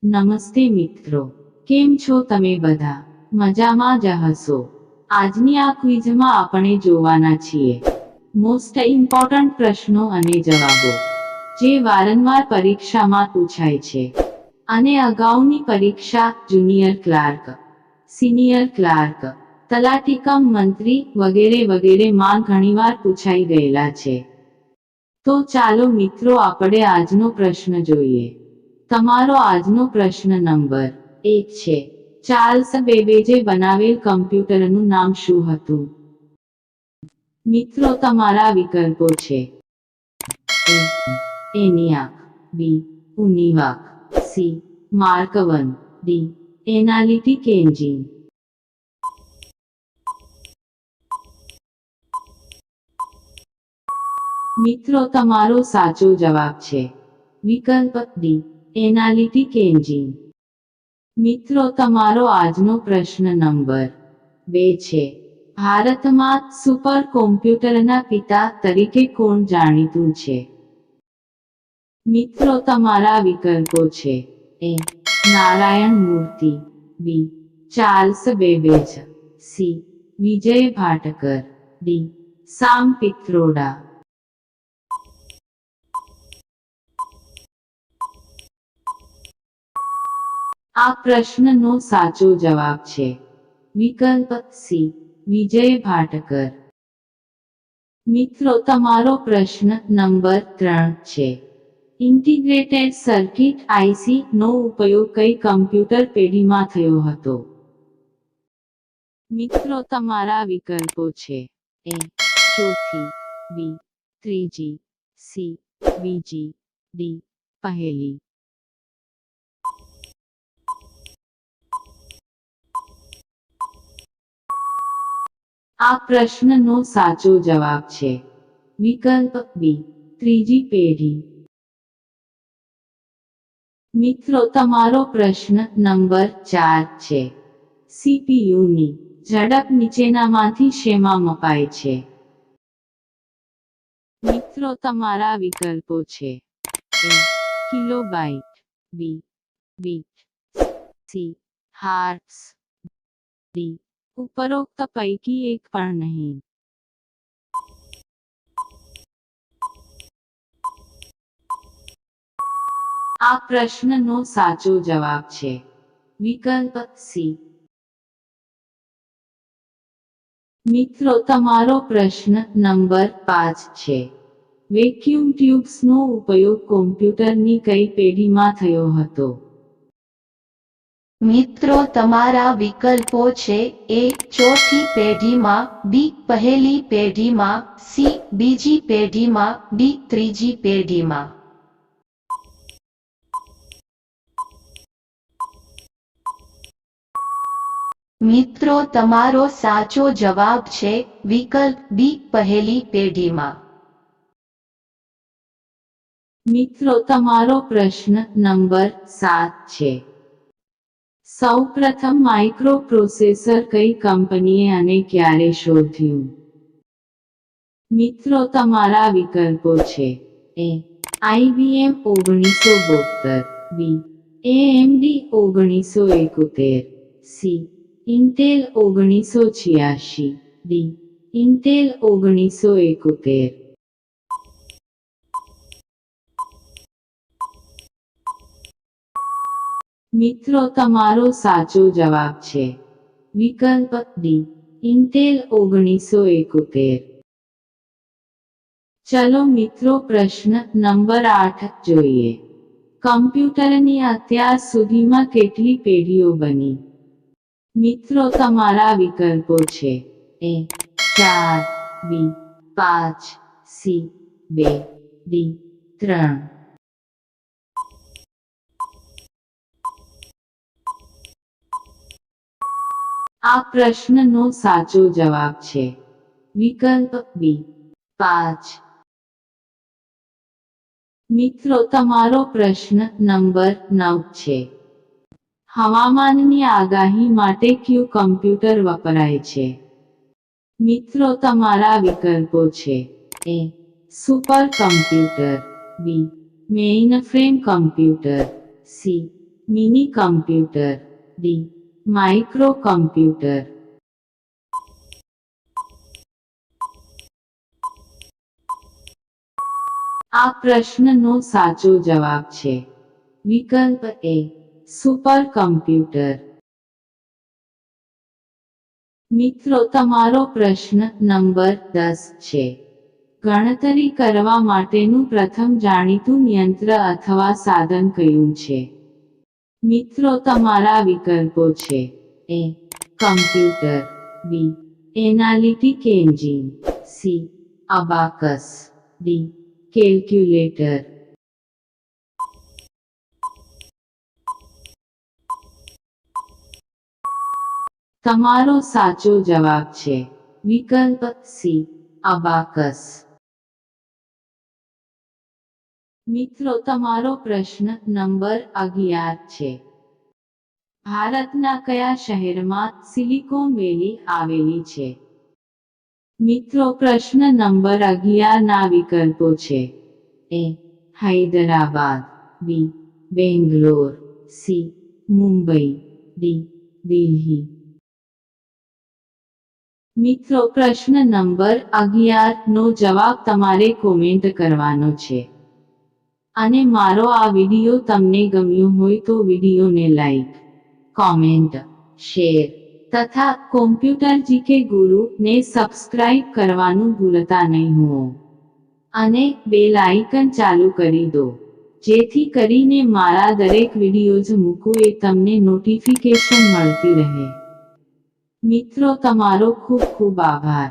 નમસ્તે મિત્રો, કેમ છો તમે બધા? મજામાં જ હશો. આજની આ ક્વિઝમાં આપણે જોવાના છીએ મોસ્ટ ઇમ્પોર્ટન્ટ પ્રશ્નો અને જવાબો, જે વારંવાર પરીક્ષામાં પૂછાય છે. અને અગાઉની પરીક્ષા, જુનિયર ક્લાર્ક, સિનિયર ક્લાર્ક, તલાટી કમ મંત્રી વગેરે વગેરેમાં ઘણીવાર પૂછાઈ ગયેલા છે. તો ચાલો મિત્રો આપણે આજનો પ્રશ્ન જોઈએ. તમારો આજનો પ્રશ્ન નંબર 1 છે. ચાર્લ્સ બેબેજે બનાવેલ કમ્પ્યુટરનું નામ શું હતું? મિત્રો તમારા વિકલ્પો છે: A ENIAC, B UNIVAC, C mark 1, D analytic engine. મિત્રો તમારો સાચો જવાબ છે વિકલ્પ ડી એનાલિટિક એન્જિન. મિત્રો તમારો આજનો પ્રશ્ન નંબર 2 છે. ભારતમાં સુપર કોમ્પ્યુટરના પિતા તરીકે કોણ જાણીતું છે? મિત્રો તમારા વિકલ્પો છે: એ નારાયણ મૂર્તિ, બી ચાર્લ્સ બેબેજ, સી વિજય ભાટકર, ડી સામ પિત્રોડા. આ પ્રશ્નનો સાચો જવાબ છે વિકલ્પ સી વિજય ભાટકર. મિત્રો તમારો પ્રશ્ન નંબર 3 છે. ઇન્ટિગ્રેટેડ સર્કિટ આઈસી નો ઉપયોગ કઈ કમ્પ્યુટર પેઢીમાં થયો હતો? મિત્રો તમારા વિકલ્પો છે: એ ચોથી, બી ત્રીજી, સી બીજી, ડી પહેલી. આ પ્રશ્નનો સાચો જવાબ છે વિકલ્પ બી ત્રીજી પેઢી. મિત્રો તમારો પ્રશ્ન નંબર 4 છે. સીપીયુની ઝડપ નીચેનામાંથી શેમાં મપાય છે? મિત્રો તમારા વિકલ્પો છે: એ કિલોબાઇટ, બી બીટ, સી હાર્ટ્સ, ડી ઉપરોક્ત પૈકી એક પણ નહીં. આ પ્રશ્નનો સાચો જવાબ છે વિકલ્પ સી. મિત્રો તમારો પ્રશ્ન નંબર 5 છે. વેક્યુમ ટ્યુબ્સનો ઉપયોગ કોમ્પ્યુટરની કઈ પેઢીમાં થયો હતો? મિત્રો તમારા વિકલ્પો છે: એ ચોથી પેઢીમાં, બી પહેલી પેઢીમાં, સી બીજી પેઢીમાં, ડી ત્રીજી પેઢીમાં. મિત્રો તમારો સાચો જવાબ છે વિકલ્પ બી પહેલી પેઢીમાં. મિત્રો તમારો પ્રશ્ન નંબર 7 છે. સૌપ્રથમ માઇક્રોપ્રોસેસર કઈ કંપનીએ અને ક્યારે શોધ્યું? મિત્રો તમારા વિકલ્પો છે: A IBM 1972, B AMD 1971, C Intel 1986, D Intel 1971. મિત્રો તમારો સાચો જવાબ છે વિકલ્પ ડી ઇન્ટેલ 1971. ચલો મિત્રો પ્રશ્ન નંબર 8 જોઈએ. કમ્પ્યુટરની અત્યાર સુધીમાં કેટલી પેઢીઓ બની? મિત્રો તમારા વિકલ્પો છે: એ 4, બી 5, સી 2, ડી 3. આ પ્રશ્નનો સાચો જવાબ છે વિકલ્પ બી 5. મિત્રો તમારો પ્રશ્ન નંબર 9 છે. હવામાનની આગાહી માટે કયું કમ્પ્યુટર વપરાય છે? મિત્રો તમારા વિકલ્પો છે: A super computer, B mainframe computer, C mini computer, D micro computer. આ પ્રશ્નનો સાચો જવાબ છે વિકલ્પ એ સુપર કમ્પ્યુટર. મિત્રો, તમારો પ્રશ્ન નંબર 10 છે. ગણતરી કરવા માટેનું પ્રથમ જાણીતું યંત્ર અથવા સાધન કયું છે? મિત્રો, તમારા વિકલ્પો છે A computer, B analytic engine, C abacus, D calculator. તમારો સાચો જવાબ છે વિકલ્પ સી અબાકસ. મિત્રો, તમારો પ્રશ્ન નંબર 11 છે. ભારતના કયા શહેરમાં સિલિકોન વેલી આવેલી છે? મિત્રો, પ્રશ્ન નંબર 11 ના વિકલ્પો છે એ હૈદરાબાદ, બી બેંગ્લોર, સી મુંબઈ, ડી દિલ્હી. મિત્રો, પ્રશ્ન નંબર 11 નો જવાબ તમારે કોમેન્ટ કરવાનો છે. અને મારો આ વિડિયો તમને ગમ્યો હોય તો વિડિયોને લાઈક, કોમેન્ટ, શેર તથા કોમ્પ્યુટર જીકે ગુરુ ને સબસ્ક્રાઇબ કરવાનું ભૂલતા નહીં હો. અને બેલ આઇકન ચાલુ કરી દો, જેથી કરીને મારા દરેક વિડિયોઝ મૂકું એ તમને નોટિફિકેશન મળતી રહે. મિત્રો, તમારો ખૂબ ખૂબ આભાર.